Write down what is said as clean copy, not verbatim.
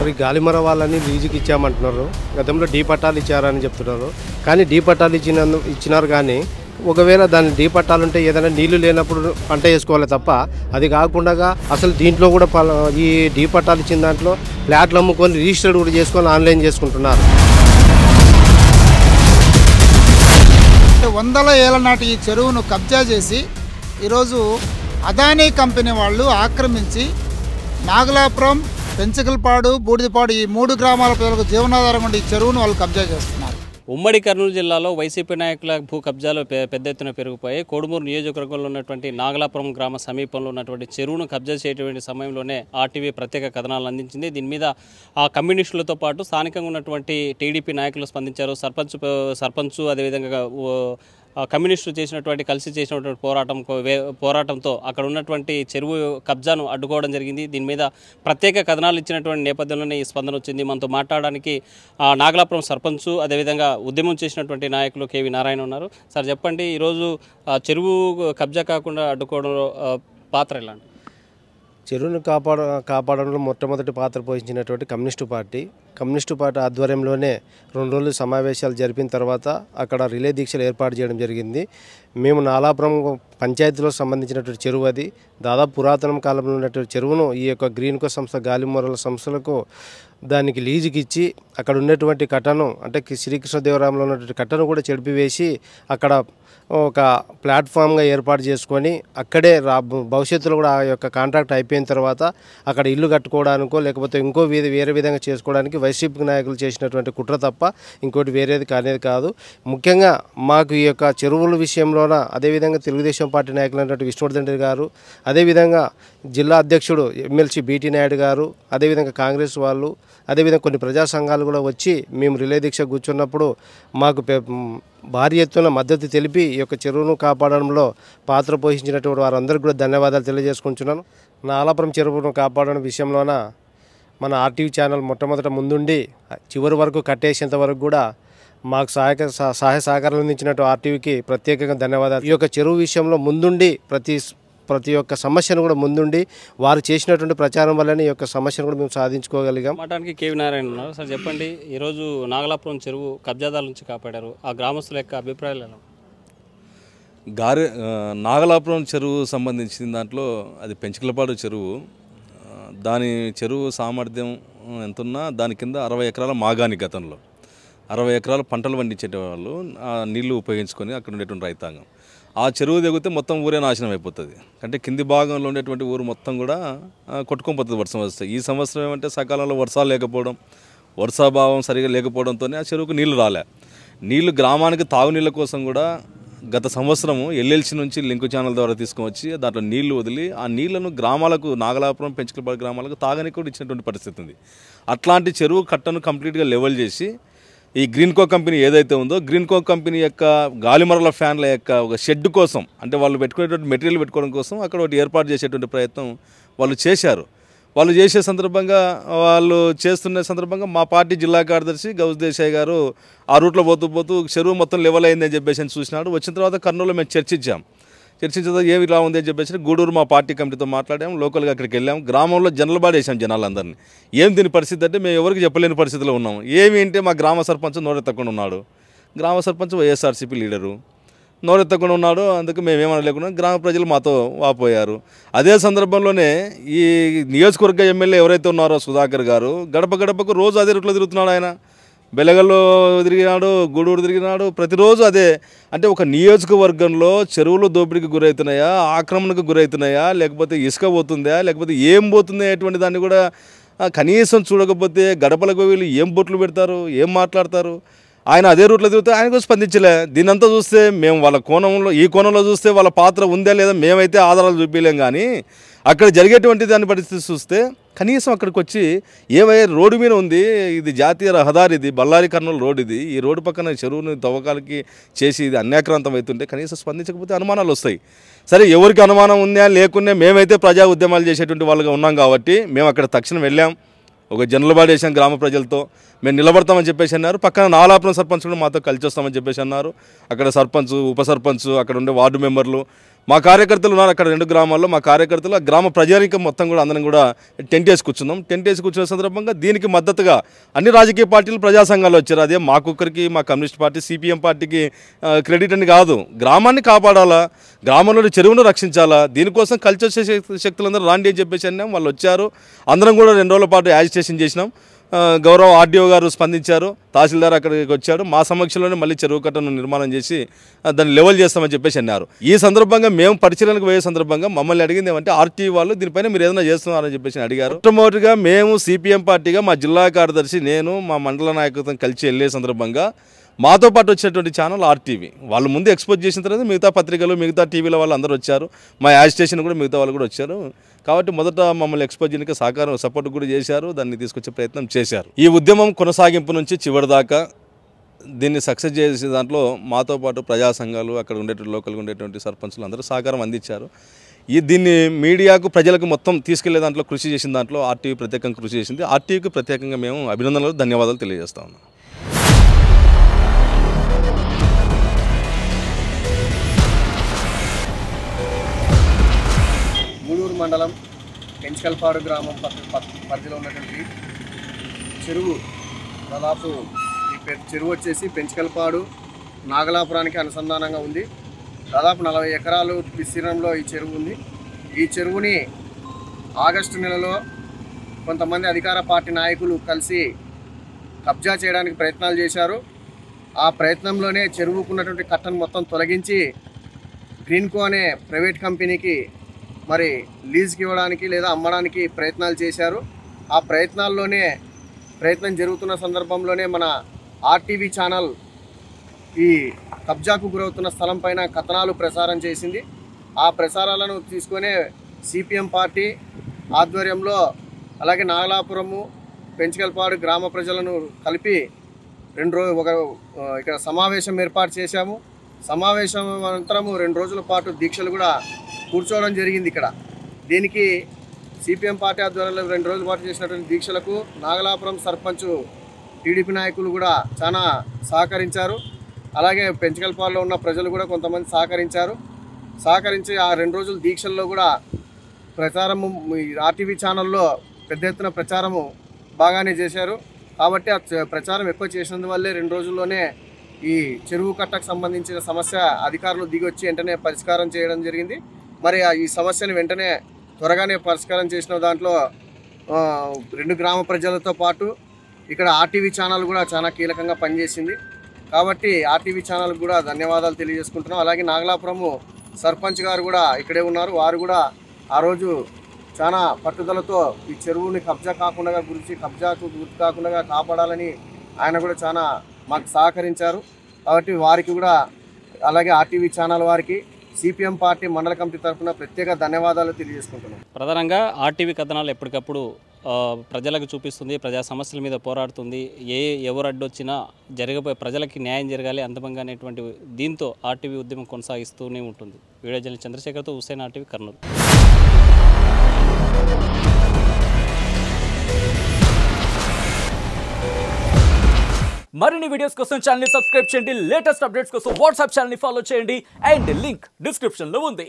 మరి గాలిమర వాళ్ళని లీజుకి ఇచ్చామంటున్నారు. గతంలో డీ పట్టాలు ఇచ్చారని చెప్తున్నారు. కానీ డీ పట్టాలు ఇచ్చినారు కానీ ఒకవేళ దాని డీ పట్టాలు ఉంటే ఏదైనా నీళ్లు లేనప్పుడు పంట వేసుకోవాలి తప్ప అది కాకుండా అసలు దీంట్లో కూడా ఈ డీ పట్టాలు ఇచ్చిన దాంట్లో ఫ్లాట్లు అమ్ముకొని రిజిస్టర్డ్ కూడా చేసుకొని ఆన్లైన్ చేసుకుంటున్నారు. వందల ఏళ్ల నాటి ఈ చెరువును కబ్జా చేసి ఈరోజు అదానీ కంపెనీ వాళ్ళు ఆక్రమించి నాగలాపురం, పెంచకలపాడు, బూడిదపాడు ఈ 3 గ్రామాల ప్రజలకు జీవనాధారం ఉండి ఈ చెరువును వాళ్ళు కబ్జా చేస్తున్నారు. ఉమ్మడి కర్నూలు జిల్లాలో వైసీపీ నాయకుల భూ కబ్జాలు పెద్ద ఎత్తున పెరిగిపోయి కోడుమూరు నియోజకవర్గంలో ఉన్నటువంటి నాగలాపురం గ్రామ సమీపంలో ఉన్నటువంటి చెరువును కబ్జా చేయటువంటి సమయంలోనే ఆర్టీవీ ప్రత్యేక కథనాలు అందించింది. దీని మీద ఆ కమ్యూనిస్టులతో పాటు స్థానికంగా ఉన్నటువంటి టీడీపీ నాయకులు స్పందించారు. సర్పంచ్ అదేవిధంగా కమ్యూనిస్టులు కలిసి చేసినటువంటి పోరాటంతో అక్కడ ఉన్నటువంటి చెరువు కబ్జాను అడ్డుకోవడం జరిగింది. దీని మీద ప్రత్యేక కథనాలు ఇచ్చినటువంటి నేపథ్యంలోనే ఈ స్పందన వచ్చింది. మనతో మాట్లాడడానికి నాగలాపురం సర్పంచ్ అదేవిధంగా ఉద్యమం చేసినటువంటి నాయకులు కేవి నారాయణ ఉన్నారు. సార్ చెప్పండి, ఈరోజు చెరువు కబ్జా కాకుండా అడ్డుకోవడంలో పాత్ర ఎలాంటి? చెరువును కాపాడడంలో మొట్టమొదటి పాత్ర పోషించినటువంటి కమ్యూనిస్టు పార్టీ ఆధ్వర్యంలోనే 2 రోజులు సమావేశాలు జరిపిన తర్వాత అక్కడ రిలే దీక్షలు ఏర్పాటు చేయడం జరిగింది. మేము నాలాపురం పంచాయతీలో సంబంధించినటువంటి చెరువు అది దాదాపు పురాతన కాలంలో ఉన్నటువంటి చెరువును ఈ యొక్క గ్రీన్కో సంస్థ గాలిమరల సంస్థలకు దానికి లీజుకి ఇచ్చి అక్కడ ఉన్నటువంటి కట్టను అంటే శ్రీకృష్ణదేవరాయంలో ఉన్నటువంటి కట్టను కూడా చెడిపివేసి అక్కడ ఒక ప్లాట్ఫామ్గా ఏర్పాటు చేసుకొని అక్కడే భవిష్యత్తులో కూడా ఆ యొక్క కాంట్రాక్ట్ అయిపోయిన తర్వాత అక్కడ ఇల్లు కట్టుకోవడానికో లేకపోతే ఇంకో వేరే విధంగా చేసుకోవడానికి వైసీపీ నాయకులు చేసినటువంటి కుట్ర తప్ప ఇంకోటి వేరేది కానేది కాదు. ముఖ్యంగా మాకు ఈ యొక్క చెరువుల విషయంలోన అదేవిధంగా తెలుగుదేశం పార్టీ నాయకులు అయినటువంటి విష్ణువర్ధన్ రెడ్డి గారు, అదేవిధంగా జిల్లా అధ్యక్షుడు ఎమ్మెల్సీ బీటీ నాయుడు గారు, అదేవిధంగా కాంగ్రెస్ వాళ్ళు, అదేవిధంగా కొన్ని ప్రజా సంఘాలు కూడా వచ్చి మేము రిలే దీక్ష కూర్చున్నప్పుడు మాకు భారీ ఎత్తున మద్దతు తెలిపి ఈ యొక్క చెరువును కాపాడడంలో పాత్ర పోషించినటువంటి వారందరికీ కూడా ధన్యవాదాలు తెలియజేసుకుంటున్నాను. నాలాపురం చెరువును కాపాడడం విషయంలోన మన ఆర్టీవీ ఛానల్ మొట్టమొదట ముందుండి చివరి వరకు కట్టేసేంత వరకు కూడా మాకు సహాయ సహకారాలు అందించినట్టు ఆర్టీవీకి ప్రత్యేకంగా ధన్యవాదాలు. ఈ యొక్క చెరువు విషయంలో ముందుండి ప్రతి ఒక్క సమస్యను కూడా ముందుండి వారు చేసినటువంటి ప్రచారం వల్లనే ఈ యొక్క సమస్యను కూడా మేము సాధించుకోగలిగాం. మాట్లాడానికి కేవి నారాయణ ఉన్నారు. సార్ చెప్పండి, ఈరోజు నాగలాపురం చెరువు కబ్జాదారుల నుంచి కాపాడారు, ఆ గ్రామస్తుల యొక్క అభిప్రాయాలు ఎలా? నాగలాపురం చెరువు సంబంధించిన దాంట్లో అది పెంచకలపాడు చెరువు. దాని చెరువు సామర్థ్యం ఎంతున్నా దాని కింద 60 ఎకరాల మాగాని, గతంలో 60 ఎకరాల పంటలు పండించేటవాళ్ళు ఆ నీళ్లు ఉపయోగించుకొని అక్కడ ఉండేటువంటి రైతాంగం. ఆ చెరువు దిగితే మొత్తం ఊరే నాశనం అయిపోతుంది. అంటే కింది భాగంలో ఉండేటువంటి ఊరు మొత్తం కూడా కొట్టుకొని వర్షం వస్తే. ఈ సంవత్సరం ఏమంటే సకాలంలో వర్షాలు లేకపోవడం, వర్షాభావం సరిగా లేకపోవడంతోనే ఆ చెరువుకు నీళ్లు రాలే. నీళ్లు గ్రామానికి తాగునీళ్ళ కోసం కూడా గత సంవత్సరము ఎల్ఎల్సి నుంచి లింకు ఛానల్ ద్వారా తీసుకువచ్చి దాంట్లో నీళ్లు వదిలి ఆ నీళ్లను గ్రామాలకు, నాగలాపురం, పెంచకలపాడు గ్రామాలకు తాగనికి కూడా ఇచ్చినటువంటి పరిస్థితి ఉంది. అట్లాంటి చెరువు కట్టను కంప్లీట్గా లెవెల్ చేసి ఈ గ్రీన్కో కంపెనీ ఏదైతే ఉందో గ్రీన్కో కంపెనీ యొక్క గాలిమరల ఫ్యాన్ల యొక్క ఒక షెడ్ కోసం, అంటే వాళ్ళు పెట్టుకునేటువంటి మెటీరియల్ పెట్టుకోవడం కోసం అక్కడ ఒకటి ఏర్పాటు చేసేటువంటి ప్రయత్నం వాళ్ళు చేశారు. వాళ్ళు చేసే సందర్భంగా, వాళ్ళు చేస్తున్న సందర్భంగా మా పార్టీ జిల్లా కార్యదర్శి గౌస్ దేశాయ్ గారు ఆ రూట్లో పోతూ చెరువు మొత్తం లెవెల్ అయిందని చెప్పేసి చూసినాడు. వచ్చిన తర్వాత కర్నూలులో మేము చర్చించిన ఏమి ఇలా ఉంది అని చెప్పేసి గూడూరు మా పార్టీ కమిటీతో మాట్లాడాం. లోకల్గా అక్కడికి వెళ్ళాం. గ్రామంలో జనరల్ వేసాం జనాలందరినీ. ఏం దీని పరిస్థితి అంటే మేము ఎవరికి చెప్పలేని పరిస్థితిలో ఉన్నాము. ఏమి అంటే మా గ్రామ సర్పంచ్ నోరెత్తకుండా ఉన్నాడు. గ్రామ సర్పంచ్ వైఎస్ఆర్సీపీ లీడరు నోరెత్తకుండా ఉన్నాడు. అందుకు మేమేమనలేకుండా గ్రామ ప్రజలు మాతో వాపోయారు. అదే సందర్భంలోనే ఈ నియోజకవర్గ ఎమ్మెల్యే ఎవరైతే ఉన్నారో సుధాకర్ గారు గడప గడపకు రోజు అదే రూట్లో తిరుగుతున్నాడు. ఆయన బెలగల్లో తిరిగినాడు, గూడూరు తిరిగినాడు, ప్రతిరోజు అదే. అంటే ఒక నియోజకవర్గంలో చెరువులు దోపిడీకి గురవుతున్నాయా, ఆక్రమణకు గురవుతున్నాయా, లేకపోతే ఇసుక పోతుందా, లేకపోతే ఏం పోతుంది అటువంటి దాన్ని కూడా కనీసం చూడకపోతే గడపలకు వీళ్ళు ఏం బొట్లు పెడతారు, ఏం మాట్లాడతారు. ఆయన అదే రూట్లో తిరిగితే ఆయన కూడా స్పందించలే. దీనంతా చూస్తే మేము వాళ్ళ ఈ కోణంలో చూస్తే వాళ్ళ పాత్ర ఉందా లేదా మేమైతే ఆధారాలు చూపించలేం. కానీ అక్కడ జరిగేటువంటి దాని పరిస్థితి చూస్తే కనీసం అక్కడికి వచ్చి ఏవై రోడ్డు మీద ఉంది, ఇది జాతీయ రహదారి, ఇది బళ్ళారి కర్నూలు రోడ్, ఇది ఈ రోడ్డు పక్కన చెరువుని తవ్వకాలకి చేసి ఇది అన్యాక్రాంతం అవుతుంటే కనీసం స్పందించకపోతే అనుమానాలు వస్తాయి. సరే, ఎవరికి అనుమానం ఉందా లేకున్నా మేమైతే ప్రజా ఉద్యమాలు చేసేటువంటి వాళ్ళగా ఉన్నాం కాబట్టి మేము అక్కడ తక్షణం వెళ్ళాం. ఒక జనరల్ బాడీ వేసాం గ్రామ ప్రజలతో. మేము నిలబడతామని చెప్పేసి అన్నారు. పక్కన నాగలాపురం సర్పంచ్ కూడా మాతో కలిసి వస్తామని చెప్పేసి అన్నారు. అక్కడ సర్పంచ్, ఉప సర్పంచ్, అక్కడ ఉండే వార్డు మెంబర్లు, మా కార్యకర్తలు ఉన్నారు అక్కడ 2 గ్రామాల్లో. మా కార్యకర్తలు ఆ గ్రామ ప్రజానికం మొత్తం కూడా అందరం కూడా టెంట్ వేసి కూర్చున్నాం. టెంట్ వేసి కూర్చున్న సందర్భంగా దీనికి మద్దతుగా అన్ని రాజకీయ పార్టీలు, ప్రజా సంఘాలు వచ్చారు. అదే మాకొక్కరికి, మా కమ్యూనిస్ట్ పార్టీ, సిపిఎం పార్టీకి క్రెడిట్ అని కాదు. గ్రామాన్ని కాపాడాలా, గ్రామంలోని చెరువును రక్షించాలా, దీనికోసం కలిసి వచ్చే శక్తులందరూ రాండి అని చెప్పేసి అన్నాం. వాళ్ళు వచ్చారు. అందరం కూడా 2 రోజుల పాటు యాజిటేషన్ చేసినాం. గౌరవ ఆర్డీఓ గారు స్పందించారు. తహసీల్దార్ అక్కడికి వచ్చాడు. మా సమక్షంలోనే మళ్ళీ చెరువు కట్టను నిర్మాణం చేసి దాన్ని లెవెల్ చేస్తామని చెప్పేసి అన్నారు. ఈ సందర్భంగా మేము పరిశీలనకు పోయే సందర్భంగా మమ్మల్ని అడిగింది ఏమంటే, ఆర్టీవీ వాళ్ళు దీనిపైన మీరు ఏదైనా చేస్తున్నారని చెప్పేసి అడిగారు. మొట్టమొదటిగా మేము సిపిఎం పార్టీగా మా జిల్లా కార్యదర్శి, నేను, మా మండల నాయకత్వం కలిసి వెళ్ళే సందర్భంగా మాతో పాటు వచ్చినటువంటి ఛానల్ ఆర్టీవీ వాళ్ళు ముందు ఎక్స్పోజ్ చేసిన తర్వాత మిగతా పత్రికలు, మిగతా టీవీల వాళ్ళు అందరూ వచ్చారు. మా యాజిటేషన్ కూడా మిగతా వాళ్ళు కూడా వచ్చారు. కాబట్టి మొదట మమ్మల్ని ఎక్స్పోజ్ చేయడానికి సపోర్ట్ కూడా చేశారు. దాన్ని తీసుకొచ్చే ప్రయత్నం చేశారు. ఈ ఉద్యమం కొనసాగింపు నుంచి చివరి దాకా దీన్ని సక్సెస్ చేసే దాంట్లో మాతో పాటు ప్రజా సంఘాలు, అక్కడ ఉండేటువంటి లోకల్గా ఉండేటువంటి సర్పంచులు అందరూ సహకారం అందించారు. దీన్ని మీడియాకు, ప్రజలకు మొత్తం తీసుకెళ్లే దాంట్లో కృషి చేసిన దాంట్లో ఆర్టీవీ ప్రత్యేకంగా కృషి చేసింది. ఆర్టీవీకి ప్రత్యేకంగా మేము అభినందనలు, ధన్యవాదాలు తెలియజేస్తా ఉన్నాం. మండలం పెంచకల్పాడు గ్రామం పరిధిలో ఉన్నటువంటి చెరువు, దాదాపు ఈ చెరువు వచ్చేసి పెంచకల్పాడు నాగలాపురానికి అనుసంధానంగా ఉంది. దాదాపు 40 ఎకరాలు విస్తీర్ణంలో ఈ చెరువు ఉంది. ఈ చెరువుని ఆగస్టు నెలలో కొంతమంది అధికార పార్టీ నాయకులు కలిసి కబ్జా చేయడానికి ప్రయత్నాలు చేశారు. ఆ ప్రయత్నంలోనే చెరువుకున్నటువంటి కట్టను మొత్తం తొలగించి గ్రీన్కో అనే ప్రైవేట్ కంపెనీకి మరి లీజ్కి ఇవ్వడానికి లేదా అమ్మడానికి ప్రయత్నాలు చేశారు. ఆ ప్రయత్నం జరుగుతున్న సందర్భంలోనే మన ఆర్టీవీ ఛానల్ ఈ కబ్జాకు గురవుతున్న స్థలం పైన కథనాలు ప్రసారం చేసింది. ఆ ప్రసారాలను తీసుకునే సిపిఎం పార్టీ ఆధ్వర్యంలో అలాగే నాగలాపురము, పెంచకల్పాడు గ్రామ ప్రజలను కలిపి ఇక్కడ సమావేశం ఏర్పాటు చేశాము. సమావేశం అనంతరము 2 రోజుల పాటు దీక్షలు కూడా కూర్చోవడం జరిగింది. ఇక్కడ దీనికి సిపిఎం పార్టీ ఆధ్వర్యంలో 2 రోజుల పాటు చేసినటువంటి దీక్షలకు నాగలాపురం సర్పంచ్, టీడీపీ నాయకులు కూడా చాలా సహకరించారు. అలాగే పెంచకల్పాడులో ఉన్న ప్రజలు కూడా కొంతమంది సహకరించి ఆ 2 రోజుల దీక్షల్లో కూడా ప్రచారము ఆర్టీవీ ఛానల్లో పెద్ద ఎత్తున ప్రచారము బాగానే చేశారు. కాబట్టి ఆ ప్రచారం ఎక్కువ చేసినందువల్లే 2 రోజుల్లోనే ఈ చెరువు కట్టకు సంబంధించిన సమస్య అధికారులు దిగొచ్చి వెంటనే పరిష్కారం చేయడం జరిగింది. మరి ఈ సమస్యను వెంటనే త్వరగానే పరిష్కారం చేసిన దాంట్లో 2 గ్రామ ప్రజలతో పాటు ఇక్కడ ఆర్టీవీ ఛానల్ కూడా చాలా కీలకంగా పనిచేసింది. కాబట్టి ఆర్టీవీ ఛానల్ కూడా ధన్యవాదాలు తెలియజేసుకుంటున్నాం. అలాగే నాగలాపురము సర్పంచ్ గారు కూడా ఇక్కడే ఉన్నారు. వారు కూడా ఆ రోజు చాలా పట్టుదలతో ఈ చెరువుని కబ్జాకు గురి కాకుండా కాపాడాలని ఆయన కూడా చాలా మాకు సహకరించారు. కాబట్టి వారికి కూడా, అలాగే ఆర్టీవీ ఛానల్ వారికి సిపిఎం పార్టీ మండల కమిటీ తరఫున ప్రత్యేక ధన్యవాదాలు తెలియజేసుకుంటున్నాం. ప్రధానంగా ఆర్టీవీ కథనాలు ఎప్పటికప్పుడు ప్రజలకు చూపిస్తుంది, ప్రజా సమస్యల మీద పోరాడుతుంది. ఎవరు అడ్డొచ్చినా ప్రజలకి న్యాయం జరగాలి అంతమంగా అనేటువంటి దీంతో ఆర్టీవీ ఉద్యమం కొనసాగిస్తూనే ఉంటుంది. వీడియో జర్నలిస్ట్ చంద్రశేఖర్తో హుస్సేన్, ఆర్టీవీ, కర్నూలు. మరిన్ని వీడియోస్ కోసం ఛానల్ ని సబ్స్క్రైబ్ చేయండి. లేటెస్ట్ అప్డేట్స్ కోసం వాట్సాప్ ఛానల్ ని ఫాలో చేయండి. అండ్ లింక్ డిస్క్రిప్షన్ లో ఉంది.